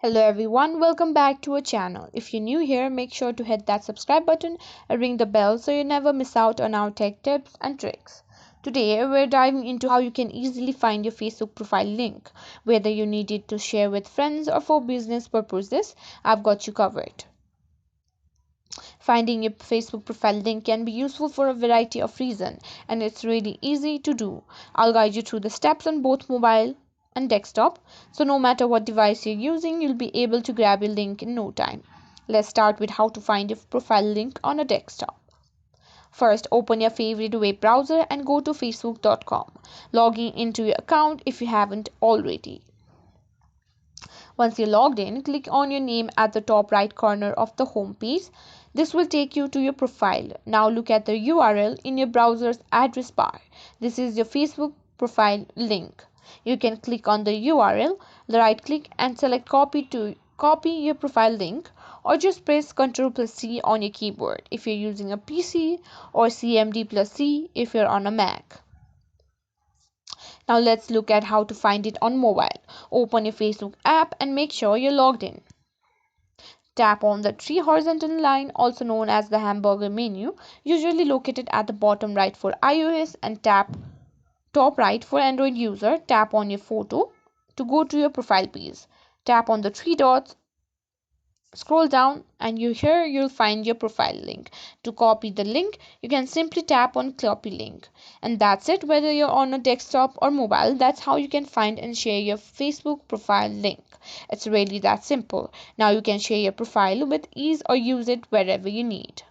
Hello everyone, welcome back to our channel. If you're new here, make sure to hit that subscribe button and ring the bell so you never miss out on our tech tips and tricks. Today, we're diving into how you can easily find your Facebook profile link. Whether you need it to share with friends or for business purposes, I've got you covered. Finding your Facebook profile link can be useful for a variety of reasons, and it's really easy to do. I'll guide you through the steps on both mobile and desktop, so no matter what device you're using, you'll be able to grab your link in no time. Let's start with how to find your profile link on a desktop. First, open your favorite web browser and go to facebook.com. Logging into your account if you haven't already. Once you're logged in, click on your name at the top right corner of the home page. This will take you to your profile. Now look at the URL in your browser's address bar. This is your Facebook profile link. You can click on the URL, right click and select copy your profile link, or just press Ctrl plus C on your keyboard if you're using a PC, or CMD plus C if you're on a Mac. Now let's look at how to find it on mobile. Open your Facebook app and make sure you're logged in. Tap on the three horizontal line, also known as the hamburger menu, usually located at the bottom right for iOS, and tap top right for Android user. Tap on your photo to go to your profile page. Tap on the three dots, scroll down, and here you'll find your profile link. To copy the link, you can simply tap on copy link. And that's it. Whether you're on a desktop or mobile, that's how you can find and share your Facebook profile link. It's really that simple. Now you can share your profile with ease or use it wherever you need.